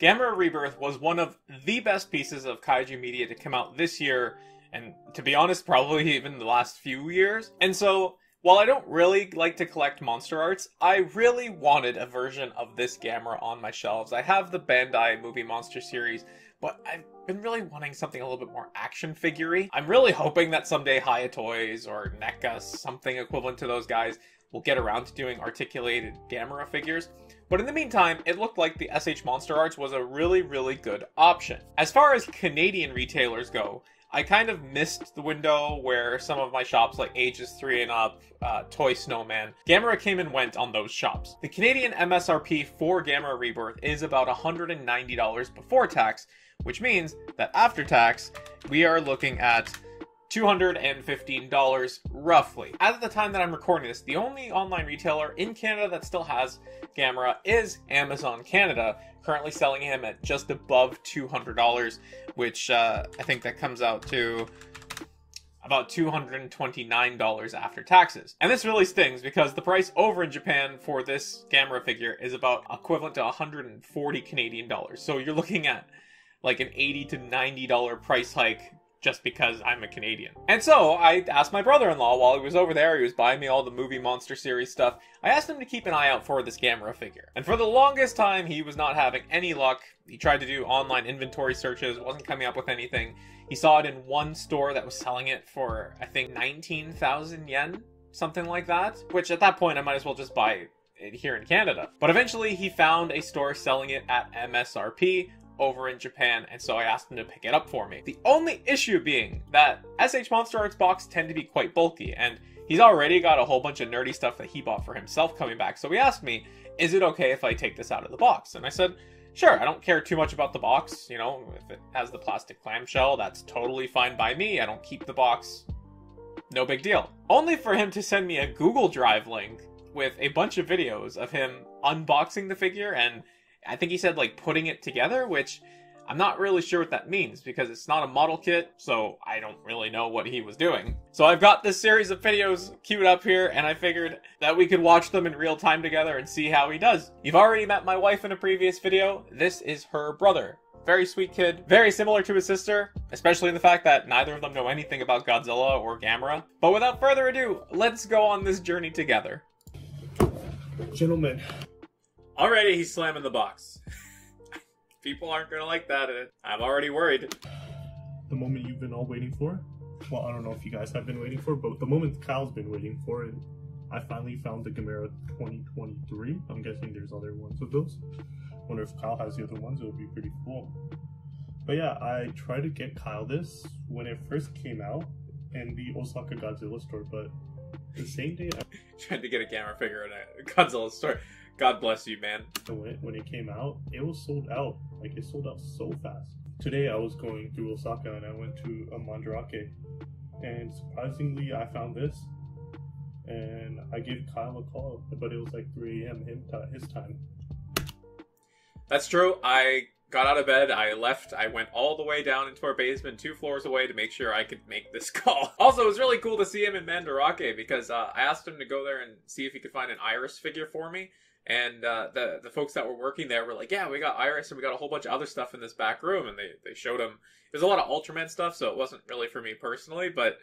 Gamera Rebirth was one of the best pieces of kaiju media to come out this year, and to be honest, probably even the last few years. And so, while I don't really like to collect MonsterArts, I really wanted a version of this Gamera on my shelves. I have the Bandai Movie Monster series, but I've been really wanting something a little bit more action figure-y. I'm really hoping that someday Hiya Toys or NECA, something equivalent to those guys, will get around to doing articulated Gamera figures. But in the meantime, it looked like the SH MonsterArts was a really, really good option. As far as Canadian retailers go, I kind of missed the window where some of my shops like Ages 3 and Up, Toy Snowman, Gamera came and went on those shops. The Canadian MSRP for Gamera Rebirth is about $190 before tax, which means that after tax, we are looking at $215 roughly. As of the time that I'm recording this, the only online retailer in Canada that still has Gamera is Amazon Canada, currently selling him at just above $200, which I think that comes out to about $229 after taxes. And this really stings because the price over in Japan for this Gamera figure is about equivalent to 140 Canadian dollars. So you're looking at like an $80 to $90 price hike just because I'm a Canadian. And so I asked my brother-in-law while he was over there, he was buying me all the Movie Monster series stuff, I asked him to keep an eye out for this Gamera figure. And for the longest time, he was not having any luck. He tried to do online inventory searches, wasn't coming up with anything. He saw it in one store that was selling it for, I think, 19,000 yen, something like that. Which at that point, I might as well just buy it here in Canada. But eventually, he found a store selling it at MSRP, over in Japan, and so I asked him to pick it up for me. The only issue being that SH MonsterArts boxes tend to be quite bulky, and he's already got a whole bunch of nerdy stuff that he bought for himself coming back, so he asked me, is it okay if I take this out of the box? And I said, sure, I don't care too much about the box, you know, if it has the plastic clamshell, that's totally fine by me, I don't keep the box, no big deal. Only for him to send me a Google Drive link with a bunch of videos of him unboxing the figure, and I think he said, like, putting it together, which I'm not really sure what that means, because it's not a model kit, so I don't really know what he was doing. So I've got this series of videos queued up here, and I figured that we could watch them in real time together and see how he does. You've already met my wife in a previous video. This is her brother. Very sweet kid, very similar to his sister, especially in the fact that neither of them know anything about Godzilla or Gamera. But without further ado, let's go on this journey together. Gentlemen. Already he's slamming the box. People aren't gonna like that. I'm already worried. The moment you've been all waiting for. Well, I don't know if you guys have been waiting for, but the moment Kyle's been waiting for, and I finally found the Gamera 2023. I'm guessing there's other ones of those. Wonder if Kyle has the other ones. It would be pretty cool. But yeah, I tried to get Kyle this when it first came out in the Osaka Godzilla store, but the same day I tried to get a Gamera figure in a Godzilla store. God bless you, man. When it came out, it was sold out. Like, it sold out so fast. Today, I was going through Osaka and I went to a Mandarake. And surprisingly, I found this. And I gave Kyle a call, but it was like 3 a.m. his time. That's true. I got out of bed, I left, I went all the way down into our basement, 2 floors away to make sure I could make this call. Also, it was really cool to see him in Mandarake because I asked him to go there and see if he could find an Iris figure for me. And the folks that were working there were like, yeah, we got Iris and we got a whole bunch of other stuff in this back room. And they showed him. There's a lot of Ultraman stuff, so it wasn't really for me personally. But,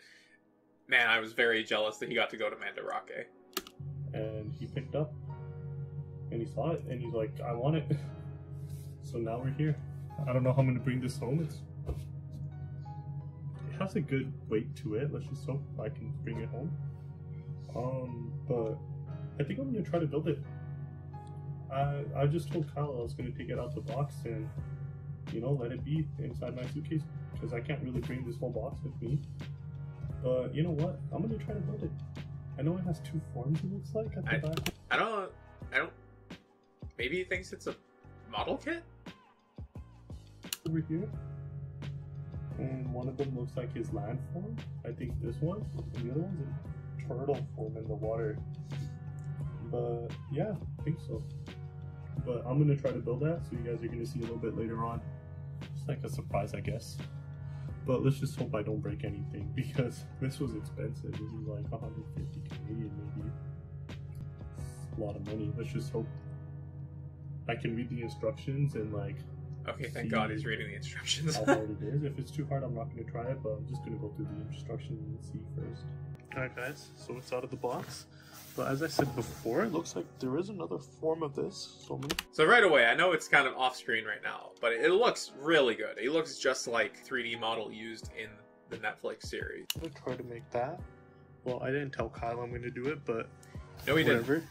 man, I was very jealous that he got to go to Mandarake. And he picked up. And he saw it. And he's like, I want it. So now we're here. I don't know how I'm going to bring this home. It has a good weight to it. Let's just hope I can bring it home. But I think I'm going to try to build it. I just told Kyle I was going to take it out the box and, you know, let it be inside my suitcase because I can't really bring this whole box with me. But you know what? I'm going to try to build it. I know it has 2 forms, it looks like, at the back. I don't, maybe he thinks it's a model kit? Over here. And one of them looks like his land form. I think this one. And the other one's a turtle form in the water. But yeah, I think so. But I'm gonna try to build that, so you guys are gonna see a little bit later on. It's like a surprise, I guess. But let's just hope I don't break anything because this was expensive. This is like 150 Canadian maybe. It's a lot of money. Let's just hope I can read the instructions and like Okay, thank God he's reading the instructions. how hard it is. If it's too hard, I'm not going to try it, but I'm just going to go through the instructions and see first. Alright guys, so it's out of the box. But as I said before, it looks like there is another form of this. So right away, I know it's kind of off screen right now, but it looks really good. It looks just like 3D model used in the Netflix series. I'm going to try to make that. Well, I didn't tell Kyle I'm going to do it, but no, he whatever. Didn't.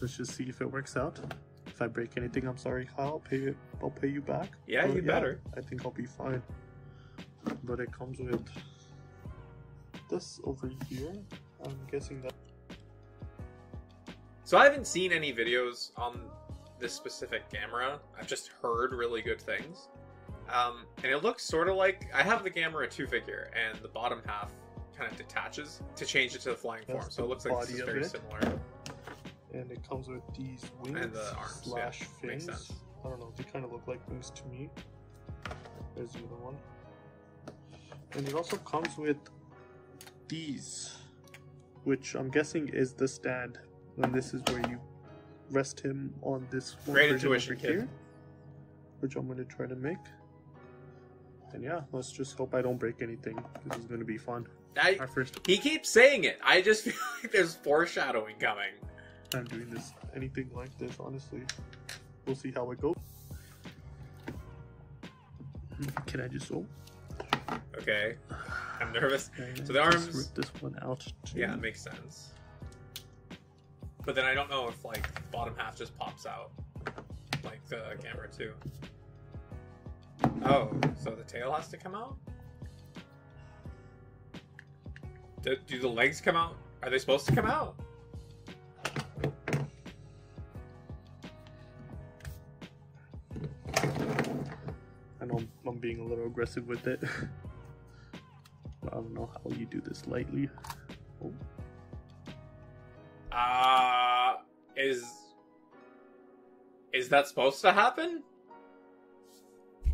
Let's just see if it works out. If I break anything, I'm sorry, Kyle. I'll pay you back. Yeah, but you better. I think I'll be fine. But it comes with this over here. I'm guessing that. So I haven't seen any videos on this specific camera. I've just heard really good things. And it looks sort of like, I have the Gamera 2 figure, and the bottom half kind of detaches to change it to the flying form. So it looks like this is very similar. And it comes with these wings and the arms, slash yeah, fins. I don't know, they kind of look like wings to me. There's the other one. And it also comes with these, which I'm guessing is the stand. And this is where you rest him on this one Great version intuition, over kid. here, which I'm going to try to make. And yeah, let's just hope I don't break anything. This is going to be fun. He keeps saying it. I just feel like there's foreshadowing coming. I'm doing this anything like this, honestly. We'll see how it goes. Can I just Okay. I'm nervous. So the arms. Rip this one out. Too. Yeah, it makes sense. But then I don't know if like the bottom half just pops out, like the Gamera 2. Oh, so the tail has to come out? Do the legs come out? Are they supposed to come out? I know I'm being a little aggressive with it. I don't know how you do this lightly. Oh. Is that supposed to happen?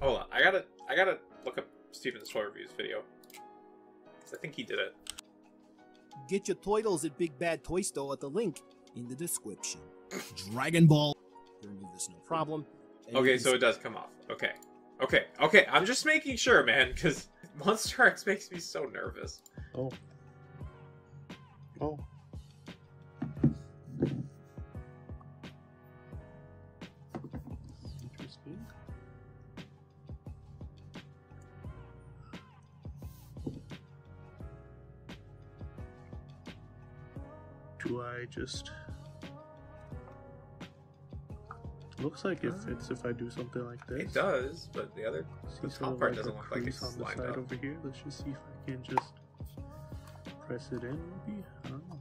Hold on, I gotta look up Steven's toy reviews video. I think he did it. Get your toidles at Big Bad Toy Store at the link in the description. Dragon Ball. Remove this, no problem. And okay, so it does come off. Okay. I'm just making sure, man, because MonsterArts makes me so nervous. Oh. Interesting. Do I just... Looks like if I do something like this. It does, but the top part doesn't look like it's on the lined side up. over here. Let's just see if I can just press it in, maybe? I don't know.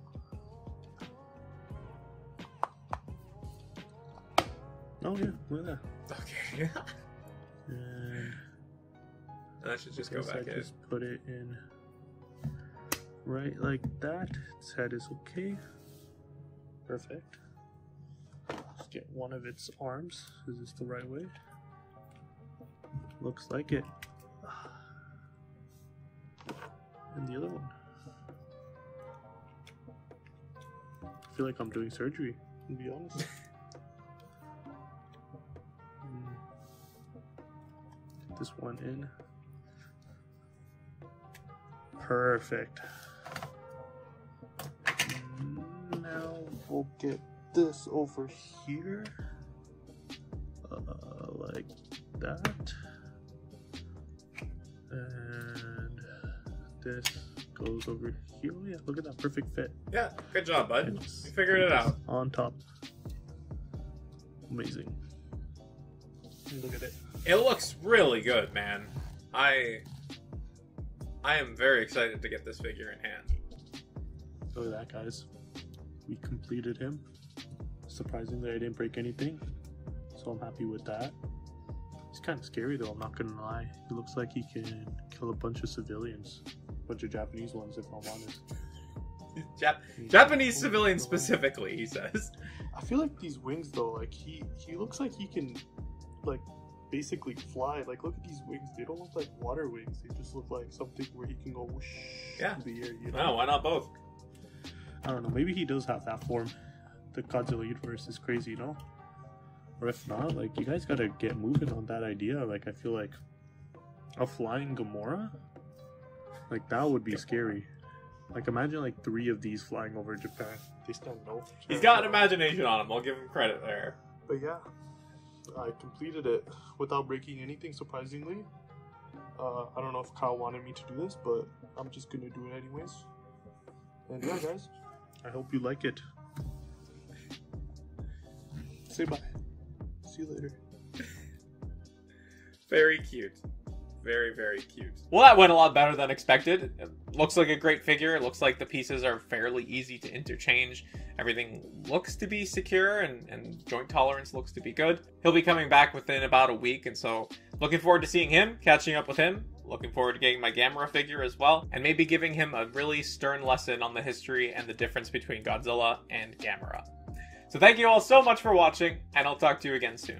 Oh yeah, look at that. Okay. And that should just go back in. Just put it in right like that. Its head is okay. Perfect. Let's get one of its arms. Is this the right way? Looks like it. And the other one. I feel like I'm doing surgery, to be honest. Get this one in. Perfect. Now we'll get this over here. Like that. And this goes over here. Oh yeah, look at that perfect fit. Yeah, good job, bud. You figured it out. On top. Amazing. Look at it. It looks really good, man. I am very excited to get this figure in hand. Look at that, guys. We completed him. Surprisingly, I didn't break anything, so I'm happy with that. He's kind of scary though, I'm not gonna lie. He looks like he can kill a bunch of civilians. A bunch of Japanese ones, if I'm honest. Japanese civilians specifically, he says. I feel like these wings though, like he looks like he can like basically fly. Like look at these wings, they don't look like water wings, they just look like something where he can go whoosh in the air, you know? No, why not both? I don't know, maybe he does have that form. The Godzilla universe is crazy, you know? Or if not, like, you guys gotta get moving on that idea. Like, I feel like a flying Gamora, like, that would be scary. Like, imagine like 3 of these flying over Japan. They stand no. He's got an imagination on him. I'll give him credit there. But yeah, I completed it without breaking anything, surprisingly. I don't know if Kyle wanted me to do this, but I'm just gonna do it anyways. And yeah, guys, I hope you like it. Say bye. See you later. Very cute. Very, very cute. Well, that went a lot better than expected. It looks like a great figure. It looks like the pieces are fairly easy to interchange. Everything looks to be secure, and joint tolerance looks to be good. He'll be coming back within about a week, and so looking forward to seeing him, catching up with him. Looking forward to getting my Gamera figure as well, and maybe giving him a really stern lesson on the history and the difference between Godzilla and Gamera. So thank you all so much for watching, and I'll talk to you again soon.